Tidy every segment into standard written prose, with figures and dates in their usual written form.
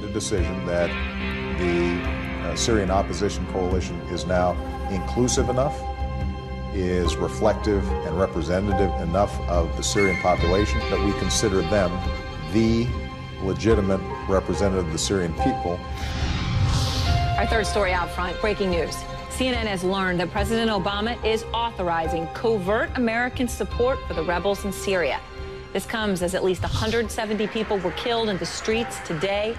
made a decision that the Syrian opposition coalition is now inclusive enough, is reflective and representative enough of the Syrian population that we consider them the legitimate representative of the Syrian people. Our third story out front, breaking news. CNN has learned that President Obama is authorizing covert American support for the rebels in Syria. This comes as at least 170 people were killed in the streets today,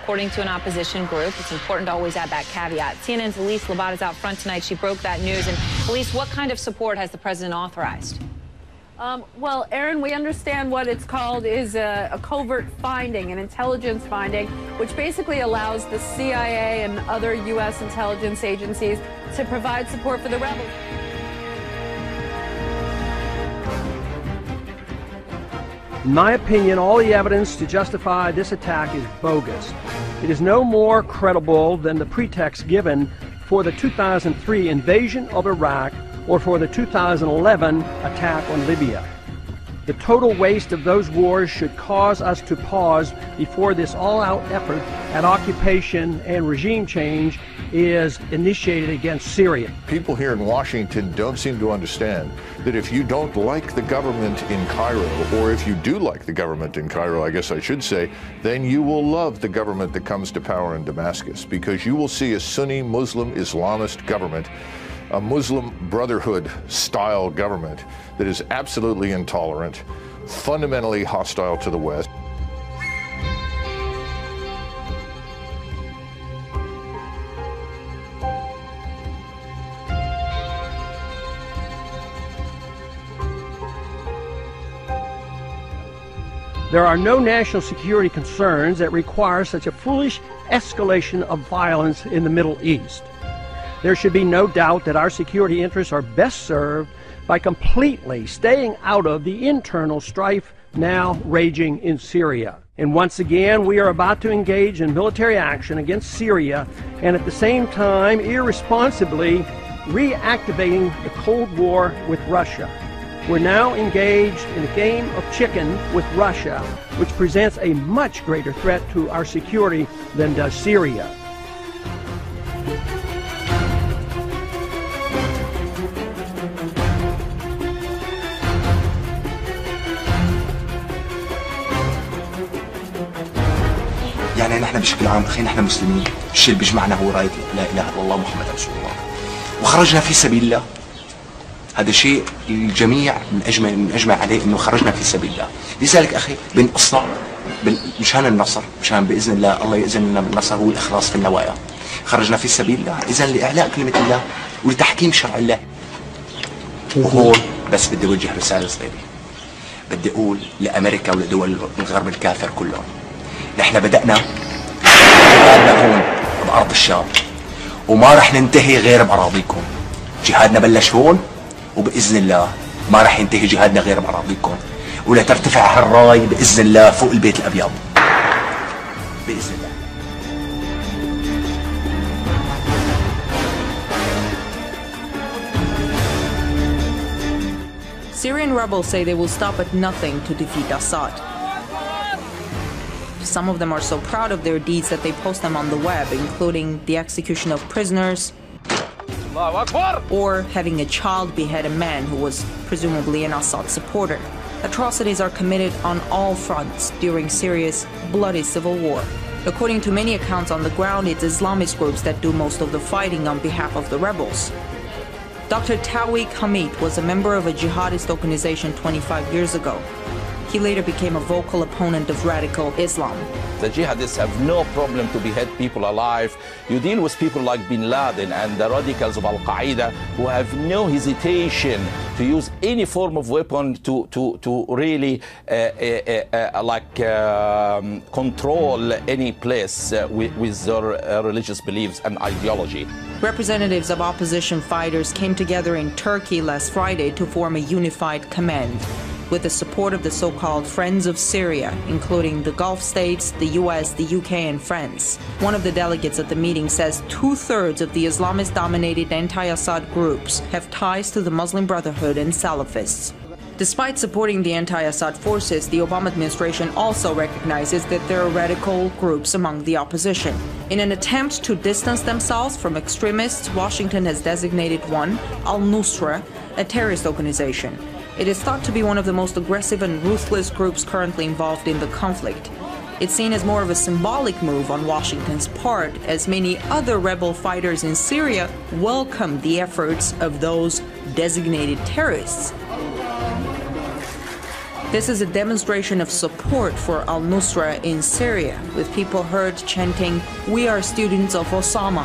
according to an opposition group. It's important to always add that caveat. CNN's Elise Labat is out front tonight. She broke that news. And Elise, what kind of support has the president authorized? Well, Aaron, we understand what it's called is a covert finding, an intelligence finding, which basically allows the CIA and other U.S. intelligence agencies to provide support for the rebels. In my opinion, all the evidence to justify this attack is bogus. It is no more credible than the pretext given for the 2003 invasion of Iraq or for the 2011 attack on Libya. The total waste of those wars should cause us to pause before this all-out effort at occupation and regime change is initiated against Syria. People here in Washington don't seem to understand that if you don't like the government in Cairo, or if you do like the government in Cairo, I guess I should say, then you will love the government that comes to power in Damascus, because you will see a Sunni Muslim Islamist government, a Muslim Brotherhood style government that is absolutely intolerant, fundamentally hostile to the West. There are no national security concerns that require such a foolish escalation of violence in the Middle East. There should be no doubt that our security interests are best served by completely staying out of the internal strife now raging in Syria. And once again, we are about to engage in military action against Syria and at the same time irresponsibly reactivating the Cold War with Russia. We're now engaged in a game of chicken with Russia, which presents a much greater threat to our security than does Syria. يعني نحن بشكل عام اخي نحن مسلمين، الشيء اللي بيجمعنا هو راية لا اله الا الله محمد رسول الله، وخرجنا في سبيل الله. هذا شيء الجميع من اجمع عليه انه خرجنا في سبيل الله، لذلك اخي بنقصنا مشان النصر، مشان باذن الله يأذن لنا بالنصر هو الاخلاص في النوايا. خرجنا في سبيل الله، اذا لاعلاء كلمة الله ولتحكيم شرع الله. وهون بس بدي اوجه رسالة صغيرة. بدي اقول لامريكا ولدول الغرب الكافر كلهم، نحن بدأنا جهادنا هون بأرض الشام وما رح ننتهي غير بأراضيكم. جهادنا بلش هون وبإذن الله ما رح ينتهي جهادنا غير بأراضيكم، ولا ترتفع هالراي بإذن الله فوق البيت الأبيض بإذن الله. Syrian rebels say they will stop at nothing to defeat Assad. Some of them are so proud of their deeds that they post them on the web, including the execution of prisoners or having a child behead a man who was presumably an Assad supporter. Atrocities are committed on all fronts during Syria's bloody civil war. According to many accounts on the ground, it's Islamist groups that do most of the fighting on behalf of the rebels. Dr. Tawfiq Hamid was a member of a jihadist organization 25 years ago. He later became a vocal opponent of radical Islam. The jihadists have no problem to behead people alive. You deal with people like Bin Laden and the radicals of Al-Qaeda who have no hesitation to use any form of weapon to really control any place with their religious beliefs and ideology. Representatives of opposition fighters came together in Turkey last Friday to form a unified command, with the support of the so-called Friends of Syria, including the Gulf states, the US, the UK, and France. One of the delegates at the meeting says 2/3 of the Islamist-dominated anti-Assad groups have ties to the Muslim Brotherhood and Salafists. Despite supporting the anti-Assad forces, the Obama administration also recognizes that there are radical groups among the opposition. In an attempt to distance themselves from extremists, Washington has designated one, al-Nusra, a terrorist organization. It is thought to be one of the most aggressive and ruthless groups currently involved in the conflict. It's seen as more of a symbolic move on Washington's part, as many other rebel fighters in Syria welcome the efforts of those designated terrorists. This is a demonstration of support for al-Nusra in Syria, with people heard chanting, "We are students of Osama."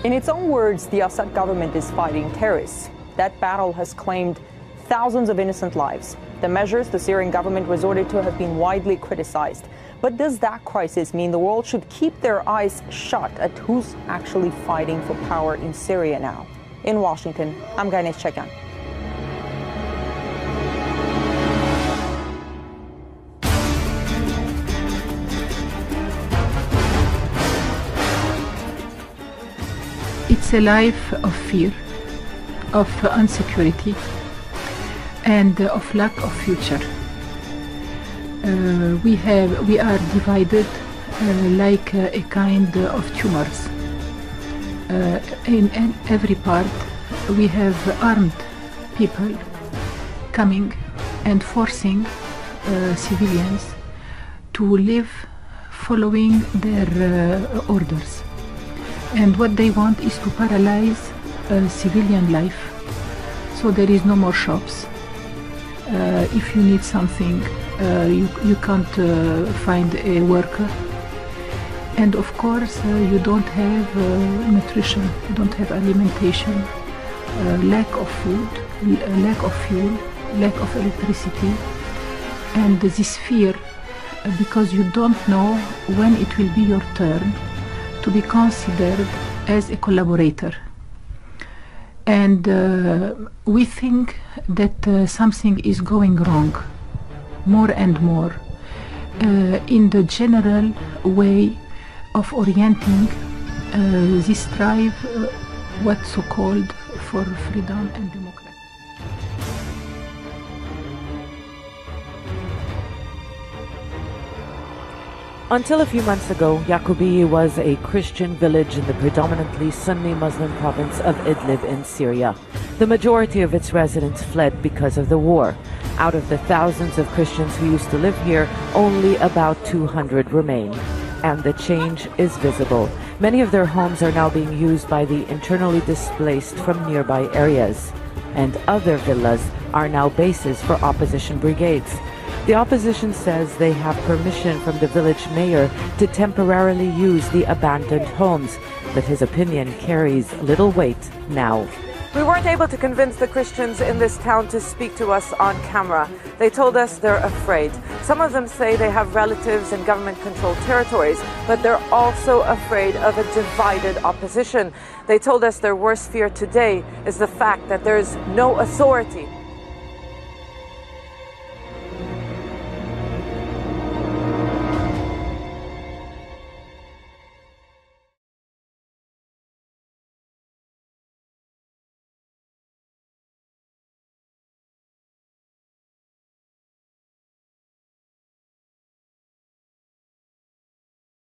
In its own words, the Assad government is fighting terrorists. That battle has claimed thousands of innocent lives. The measures the Syrian government resorted to have been widely criticized. But does that crisis mean the world should keep their eyes shut at who's actually fighting for power in Syria now? In Washington, I'm Ganesh Chekyan. It's a life of fear, of insecurity, and of lack of future. We are divided like a kind of tumors. In every part, we have armed people coming and forcing civilians to live following their orders. And what they want is to paralyze civilian life, so there is no more shops. If you need something, you can't find a worker. And of course, you don't have nutrition, you don't have alimentation, lack of food, lack of fuel, lack of electricity, and this fear, because you don't know when it will be your turn to be considered as a collaborator. And we think that something is going wrong more and more in the general way of orienting this strive, what's so-called for freedom and democracy. Until a few months ago, Yaqubiyi was a Christian village in the predominantly Sunni Muslim province of Idlib in Syria. The majority of its residents fled because of the war. Out of the thousands of Christians who used to live here, only about 200 remain. And the change is visible. Many of their homes are now being used by the internally displaced from nearby areas. And other villas are now bases for opposition brigades. The opposition says they have permission from the village mayor to temporarily use the abandoned homes, but his opinion carries little weight now. We weren't able to convince the Christians in this town to speak to us on camera. They told us they're afraid. Some of them say they have relatives in government-controlled territories, but they're also afraid of a divided opposition. They told us their worst fear today is the fact that there's no authority